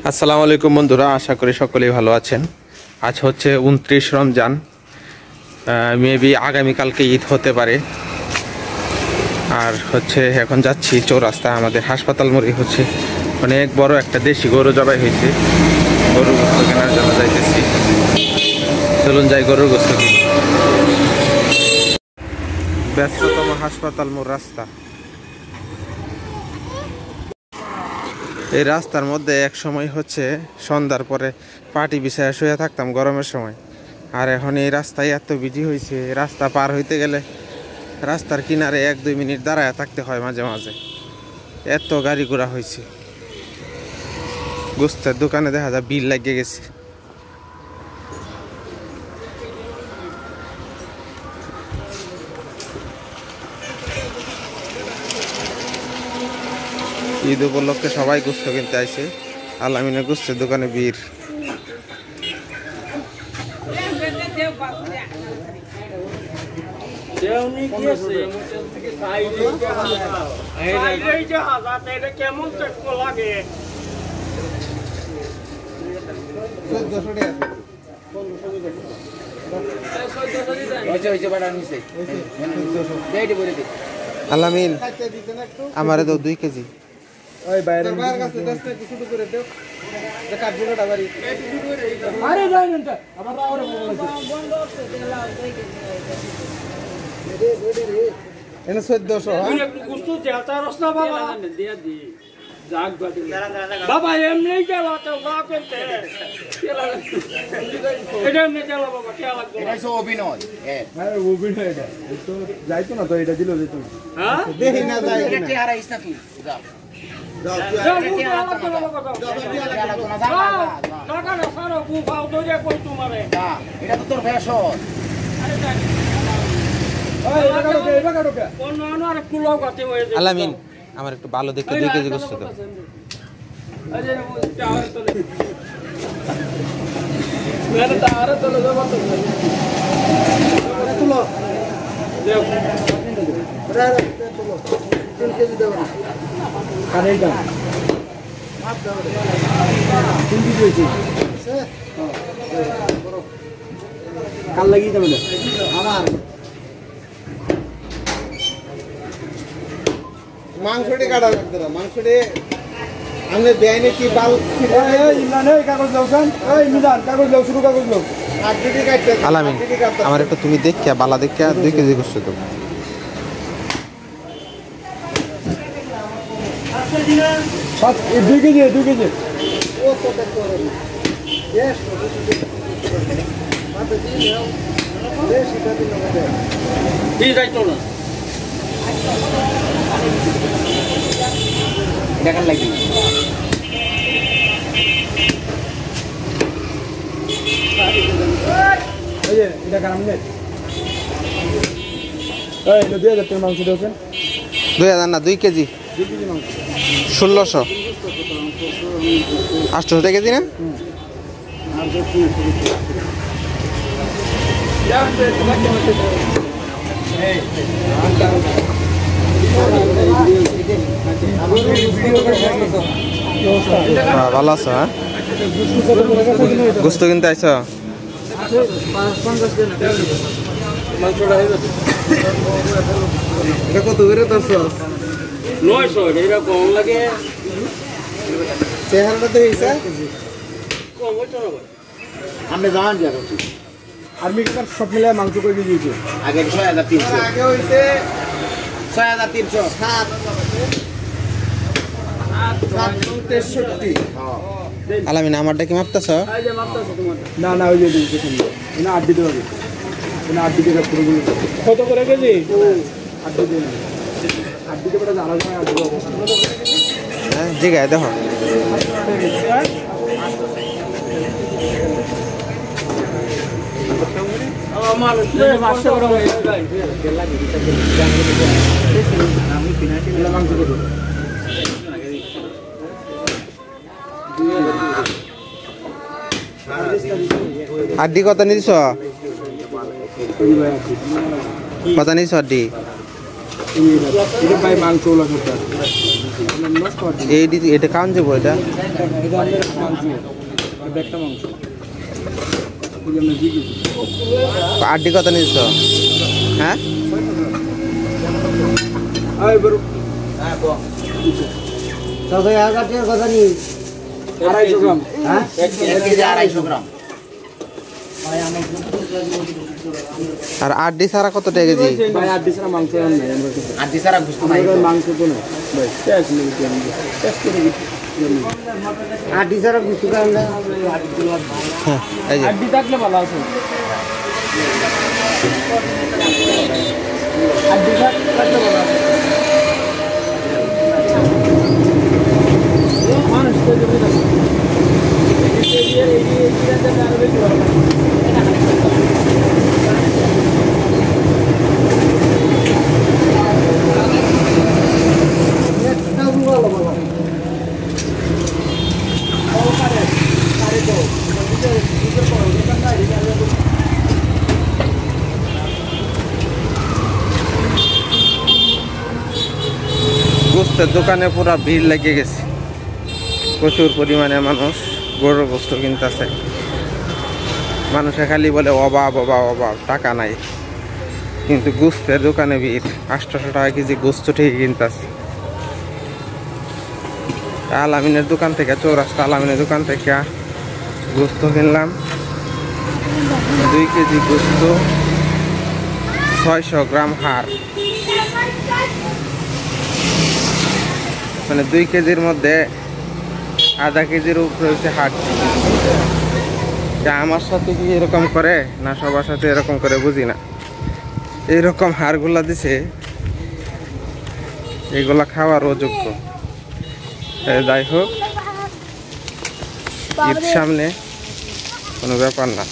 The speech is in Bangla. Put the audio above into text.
আসসালামু আলাইকুম বন্ধুরা, আশা করি সকলেই ভালো আছেন। আজ হচ্ছে 29 রমজান, মেবি আগামীকালকে ঈদ হতে পারে। আর হচ্ছে এখন যাচ্ছি চৌরাস্তা, আমাদের হাসপাতাল মোড়ে হচ্ছে অনেক বড় একটা দেশি গরু জবাই হয়েছে। গরুর গোস্ত কেনার জন্য যাইতেছি, চলুন যাই গরুর গোস্ত কিনি। ব্যস্ততম হাসপাতাল মোড় রাস্তা। এই রাস্তার মধ্যে এক সময় হচ্ছে সন্ধ্যার পরে পাটি বিছায়া শুয়ে থাকতাম গরমের সময়, আর এখন এই রাস্তায় এত বিজি হয়েছে, রাস্তা পার হইতে গেলে রাস্তার কিনারে 1-2 মিনিট দাঁড়ায় থাকতে হয় মাঝে মাঝে, এত গাড়ি ঘোড়া হয়েছে। গোস্তের দোকানে দেখা যায় বিল লাগিয়ে গেছে। ঈদ উপলক্ষে সবাই গোস্ত কিনতে আসে, আলামিনের গোস্তের দোকানে ভিড়। আলামিন আমারে দাও 2 কেজি। ওই বাইরের কাছে 10 টাকা শুরু করে দাও, যে কাটবুড়াটা বাড়ি আরে যাই না আবার আরে বন্ধ আছে লাও দেই রে এনে 1400 হ্যাঁ একটু গুস্তু দেতা রসনা বাবা দিয়া দি জাগ বাদি বাবা এমনি গেল তো গা করতে এটা এমনি গেল বাবা কি লাগবে এটা সব অভিনয় হ্যাঁ অভিনয় এটা তো যাইতো না তো এটা দিল যেত হ্যাঁ দেখি না যাই এটা কি হারাইছ নাকি যা আলামিন আমার একটু ভালো দেখতে 2 কেজি গোস্ত দাও। কাল লাগিয়ে দেবে আমার মাংসটি কাটা লাগবে না, মাংসটি আমনে দেয়নি কি বাল কাগজ দাও এই মিজান কাগজ দাও, শুরু কাগজ দাও। আলামিন আমার একটু তুমি দেখিয়া বালা দেখিয়া 2 কেজি গোস্ত দাও। 2 কেজি ও কত করে yes মাত্র দিন নাও বেশি দাবি না দে এই যাইতো না দেখান লাগি এই যে এটা কাম নেই এই তো 2000 টাকা মাংস দেন। 2000 না 2 কেজি 2 কেজি মাংস 1600 800 টাকা কেজি না। ভালো আছো? হ্যাঁ গোস্ত কিনতে আইছ? কত করে তো 900 এটা কম লাগে। চেহারাটা দেখেছে কম হইতো না ভাই, আমি জান যা করছি আর্মি কার সব মিলে মাংস করে দিয়েছে আগে 6300 আগে হইছে 6300 7 63 হ্যাঁ। আলামিন আমারটা কি মাপতাছ? এই যে মাপতাছ তোমার না না ওই যে দেখেন না 8 দিতে হবে না 8 দিতে পুরো কত করে কেজি 8 দিতে 8 দিতে বড় জানা যায় 8 দিতে হ্যাঁ জি গায় দেখো আমার মাসে বড় হয়ে যায় লাগে আমি পিনাটি মাংস দেব আড্ডি কত নিছ? কত নিছ আড্ডি? এটা ভাই মাংস ওলা কথা এটা কান যাবো এটা মাংস একটা মাংস আড্ডি কত নিচ্ছ হ্যাঁ সবাই 1000 টাকার কথা নিয়ে 250 গ্রাম হ্যাঁ 1 কেজি 250 গ্রাম আর আড্ডি ছাড়া কত টাকা কেজি ভাই আড্ডি ছাড়া মাংস আর নাই আমরা আড্ডি ছাড়া গুস্ত নাই মাংস তো না ভাই শেষ মিনিট শেষ করে দিচ্ছি আড্ডি ছাড়া গুস্ত কান্দা এই যে আড্ডি থাকলে ভালো আছে আড্ডি থাকলে ভালো আছে মানুষ তো জমি না গোস্তের দোকানে পুরো ভিড় লেগে গেছে প্রচুর পরিমাণে মানুষ গরুর গোস্ত কিনতেছে মানুষে খালি বলে অভাব অভাব অভাব টাকা নাই কিন্তু গোস্তের দোকানে ভিড় 800 টাকা কেজি গোস্ত ঠিকই কিনতেছে আলামিনের দোকান থেকে চৌরাস্তা আলামিনের দোকান থেকে গোস্ত কিনলাম 2 কেজি গোস্ত 600 গ্রাম হাড় মানে 2 কেজির মধ্যে আধা কেজির উপরে হচ্ছে হাড় আমার সাথে কি এরকম করে না সবার সাথে এরকম করে বুঝি না এইরকম হাড়গুলা দিছে এগুলা খাওয়ার অযোগ্য যাই হোক ঈদ সামনে কোনো ব্যাপার না।